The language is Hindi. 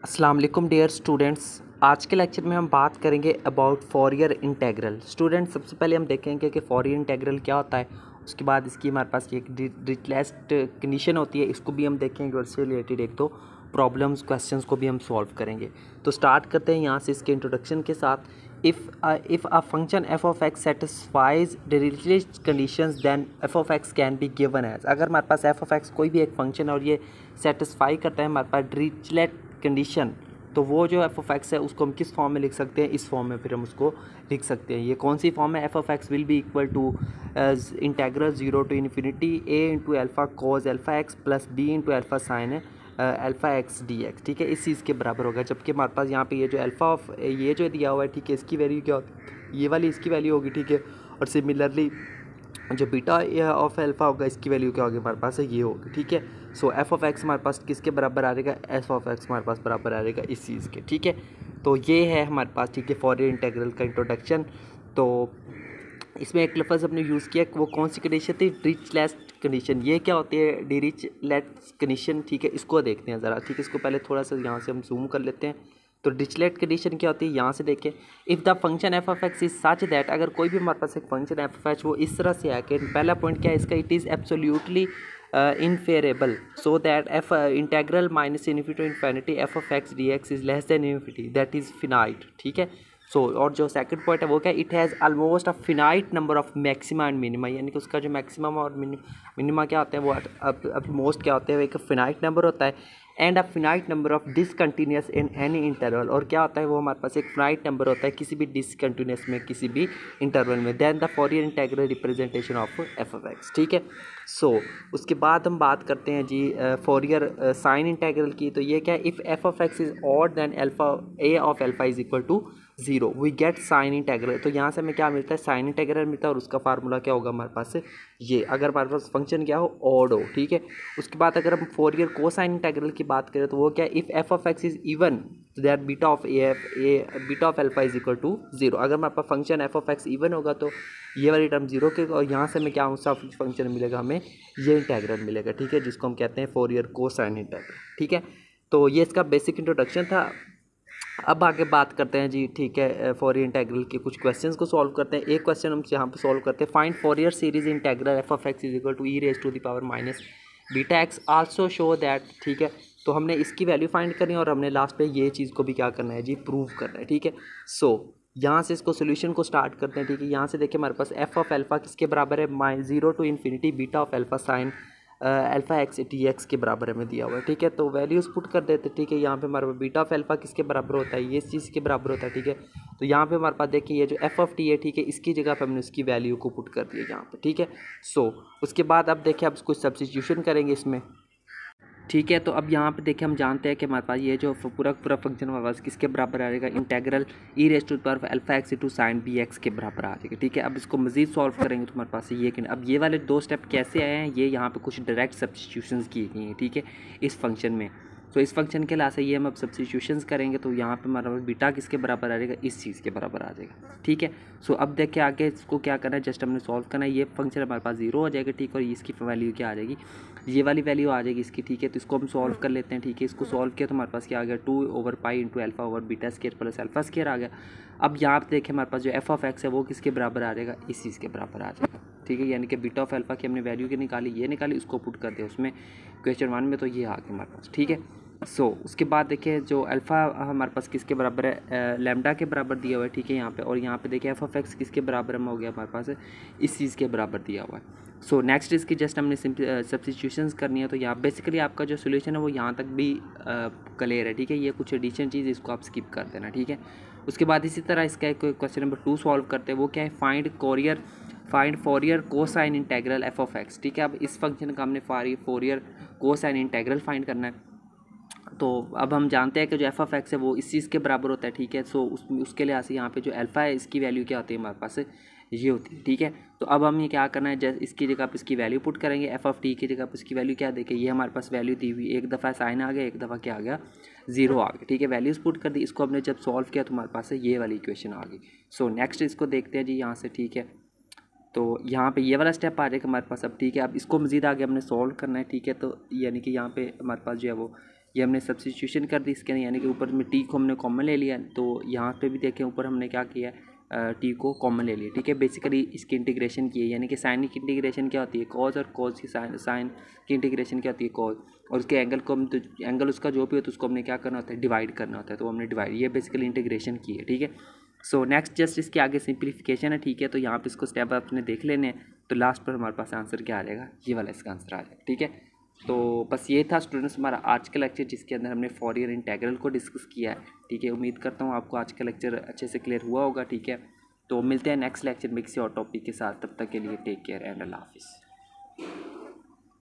अस्सलाम वालेकुम डियर स्टूडेंट्स। आज के लेक्चर में हम बात करेंगे अबाउट फॉरियर इंटेग्रल। स्टूडेंट सबसे पहले हम देखेंगे कि फॉरियर इंटेग्रल क्या होता है, उसके बाद इसकी हमारे पास एक डिरिचलेट कंडीशन होती है, इसको भी हम देखेंगे और इससे रिलेटेड एक दो प्रॉब्लम्स क्वेश्चंस को भी हम सॉल्व करेंगे। तो स्टार्ट करते हैं यहाँ से इसके इंट्रोडक्शन के साथ। If a function f of x satisfies Dirichlet conditions then f of x can be given as. अगर हमारे पास एफ ऑफ एक्स कोई भी एक फंक्शन और ये सेटिस्फाई करता है हमारे पास डिरिचलेट कंडीशन, तो वो जो एफ ऑफ एक्स है उसको हम किस फॉर्म में लिख सकते हैं, इस फॉर्म में फिर हम उसको लिख सकते हैं। ये कौन सी फॉर्म है, f of x will be equal to integral 0 to infinity a into alpha cos alpha x plus b into alpha sine alpha x d x. ठीक है, इस चीज़ के बराबर होगा। जबकि हमारे पास यहाँ पे ये जो एल्फ़ा ऑफ ये जो दिया हुआ है, ठीक है, इसकी वैल्यू क्या होती है, ये वाली इसकी वैल्यू होगी। ठीक है, और सिमिलरली जो बीटा ऑफ एल्फ़ा होगा इसकी वैल्यू क्या होगी हमारे पास है, ये होगी। ठीक है, सो एफ ऑफ एक्स हमारे पास किसके बराबर आ जाएगा, एफ ऑफ एक्स हमारे पास बराबर आ जाएगा इस चीज़ के। ठीक है, तो ये है हमारे पास, ठीक है, फॉरियर इंटीग्रल का इंट्रोडक्शन। तो इसमें एक लफ्ज़ हमने यूज़ किया, वो कौन सी कंडीशन थी, डिरिचलेट कंडीशन। ये क्या होती है डिरिचलेट कंडीशन, ठीक है, इसको देखते हैं ज़रा। ठीक है, इसको पहले थोड़ा सा यहाँ से हम जूम कर लेते हैं। तो डिरिचलेट कंडीशन क्या होती है, यहाँ से देखें, if the function f of x is such that, अगर कोई भी हमारे पास एक फंक्शन एफ ऑफ एक्स वो इस तरह से है कि पहला पॉइंट क्या है इसका, it is absolutely integrable so that f integral minus infinity to infinity f of x d x is less than infinity, that is finite. ठीक है, सो और जो सेकंड पॉइंट है वो क्या, it has almost a finite number of maxima and minima, यानी कि उसका जो मैक्सिमम और मिनिमा क्या होते हैं वो अब मोस्ट क्या होते हैं, एक फिनाइट नंबर होता है and a finite number of discontinuous in any interval. और क्या होता है वो हमारे पास एक फिनाइट नंबर होता है किसी भी डिसकंटिन्यूस में, किसी भी इंटरवल में। Then the Fourier integral representation of f of x. ठीक है, सो उसके बाद हम बात करते हैं जी फॉरियर साइन इंटीग्रल की। तो ये क्या है, if f of x is odd then alpha a of alpha is equal to 0 we get sine integral. तो यहाँ से हमें क्या मिलता है, साइन इंटीग्रल मिलता है, और उसका फार्मूला क्या होगा हमारे पास, ये अगर हमारे पास फंक्शन क्या हो, ऑड हो। ठीक है, उसके बाद अगर हम फोरियर कोसाइन इंटीग्रल की बात करें तो वो क्या है, if f of x is even that beta of beta of alpha is equal to 0। अगर हमारे पास function f of x even होगा तो ये वाली टर्म 0 के, और यहाँ से हमें क्या सा फंक्शन मिलेगा, हमें ये इंटीग्रल मिलेगा। ठीक है, जिसको हम कहते हैं फोरियर कोसाइन इंटीग्रल। ठीक है, तो ये इसका बेसिक इंट्रोडक्शन था। अब आगे बात करते हैं जी, ठीक है, फॉरियर इंटीग्रल के कुछ क्वेश्चंस को सॉल्व करते हैं। एक क्वेश्चन हम यहाँ पे सॉल्व करते हैं, find Fourier series integral f of x is equal to e raise to the power minus beta x also show that. ठीक है, तो हमने इसकी वैल्यू फाइंड करनी है और हमने लास्ट पे ये चीज़ को भी क्या करना है जी, प्रूव करना है। ठीक है, सो यहाँ से इसको सोल्यूशन को स्टार्ट करते हैं। ठीक है, यहाँ से देखिए हमारे पास एफ ऑफ एल्फा किसके बराबर है, 0 to infinity beta of alpha sine alpha x T x के बराबर हमें दिया हुआ है। ठीक है, तो वैल्यूज़ पुट कर देते। ठीक है, यहाँ पे हमारे पास बीटा ऑफ एल्फा किसके बराबर होता है, ये इस चीज़ के बराबर होता है। ठीक है, तो यहाँ पे हमारे पास देखिए ये जो एफ ऑफ टी है, ठीक है, इसकी जगह पे हमने उसकी वैल्यू को पुट कर दिया यहाँ पे। ठीक है, सो उसके बाद अब देखिए अब कुछ सब्स्टिट्यूशन करेंगे इसमें। ठीक है, तो अब यहाँ पे देखिए हम जानते हैं कि हमारे पास ये जो पूरा फंक्शन हमारे पास किसके बराबर आ जाएगा, integral e raise to power alpha x to sine b x के बराबर आ जाएगा। ठीक है, अब इसको मजीद सॉल्व करेंगे तो हमारे पास ये कि अब ये वाले दो स्टेप कैसे आए हैं, ये यहाँ पे कुछ डायरेक्ट सब्स्टिट्यूशंस की गई हैं। ठीक है, इस फंक्शन में, तो इस फंक्शन के लास्ट ये हम अब सब्स्टिट्यूशंस करेंगे तो यहाँ पे हमारा बीटा किसके बराबर आ जाएगा, इस चीज़ के बराबर आ जाएगा। ठीक है, सो अब देखिए आगे इसको क्या करना है, जस्ट हमने सॉल्व करना है। ये फंक्शन हमारे पास 0 हो जाएगा। ठीक है, और इसकी वैल्यू क्या आ जाएगी, ये वाली वैल्यू आ जाएगी इसकी। ठीक है, तो इसको हम सॉल्व कर लेते हैं। ठीक है, इसको सॉल्व किया तो हमारे पास क्या आ गया, 2/π into alpha over beta square plus alpha square आ गया। अब यहाँ पे देखिए हमारे पास जो एफ ऑफ एक्स है वो किसके बराबर आ जाएगा, इस चीज़ के बराबर आ जाएगा। ठीक है, यानी कि बीटा ऑफ एल्फा की हमने वैल्यू की निकाली, ये निकाली, उसको पुट कर दिया उसमें क्वेश्चन 1 में, तो ये आ गया हमारे पास। ठीक है, सो उसके बाद देखिए जो अल्फ़ा हमारे पास किसके बराबर है, लैम्डा के बराबर दिया हुआ है। ठीक है, यहाँ पे, और यहाँ पे देखिए एफ ऑफ एक्स किसके बराबर में हो गया हमारे पास, इस चीज़ के बराबर दिया हुआ है। सो नेक्स्ट इसकी जस्ट हमने सब्स्टिट्यूशंस करनी है। तो यहाँ बेसिकली आपका जो सोल्यूशन है वो यहाँ तक भी क्लियर है। ठीक है, ये कुछ एडिशन चीज़ इसको आप स्किप कर देना। ठीक है, उसके बाद इसी तरह इसका एक क्वेश्चन नंबर 2 सॉल्व करते हैं। वो क्या है, find फॉरियर cosine integral f of x. ठीक है, अब इस फंक्शन का हमने फॉरियर कोसाइन इंटीग्रल फाइंड करना है। तो अब हम जानते हैं कि जो एफ ऑफ एक्स है वो इस चीज़ के बराबर होता है। ठीक है, सो उसके लिहाज से यहाँ पे जो अल्फ़ा है इसकी वैल्यू क्या होती है हमारे पास, ये होती है। ठीक है, तो अब हम ये क्या करना है, जैसे इसकी जगह पर इसकी वैल्यू पुट करेंगे, एफ ऑफ टी की जगह पर इसकी वैल्यू क्या देखें, ये हमारे पास वैल्यू दी हुई, एक दफ़ा साइन आ गया, एक दफ़ा क्या आ गया, 0 आ गया। ठीक है, वैल्यूज़ पुट कर दी, इसको हमने जब सॉल्व किया तो हमारे पास ये वाली इक्वेशन आ गई। सो नेक्स्ट इसको देखते हैं जी यहाँ से। ठीक है, तो यहाँ पे ये वाला स्टेप आ जाएगा हमारे पास अब। ठीक है, अब इसको मज़ीद आगे हमने सॉल्व करना है। ठीक है, तो यानी कि यहाँ पे हमारे पास जो है वो ये हमने सब्स्टिट्यूशन कर दी इसके अंदर, यानी कि ऊपर में टी को हमने कॉमन ले लिया, तो यहाँ पे भी देखें ऊपर हमने क्या किया है, टी को कॉमन ले लिया, ठीक है। बेसिकली इसकी इंटीग्रेशन की है, यानी कि साइन की इंटीग्रेशन क्या होती है, कॉज, और कॉज की साइन की इंटीग्रेशन क्या होती है, कॉज, और उसके एंगल को हम, तो एंगल उसका जो भी होता है उसको हमने क्या करना होता है, डिवाइड करना होता है, तो हमने डिवाइड, ये बेसिकली इंटीग्रेशन की है, ठीक है। सो नेक्स्ट जस्ट इसके आगे सिंप्लीफिकेशन है, ठीक है। तो यहाँ पे इसको स्टेप अपने देख लेने हैं, तो लास्ट पर हमारे पास आंसर क्या आ जाएगा, ये वाला इसका आंसर आ जाएगा, ठीक है। तो बस ये था स्टूडेंट्स हमारा आज का लेक्चर, जिसके अंदर हमने फॉरियर इंटीग्रल को डिस्कस किया है, ठीक है। उम्मीद करता हूँ आपको आज का लेक्चर अच्छे से क्लियर हुआ होगा, ठीक है। तो मिलते हैं नेक्स्ट लेक्चर में किसी और टॉपिक के साथ, तब तक के लिए टेक केयर एंड अल्लाह हाफिज़।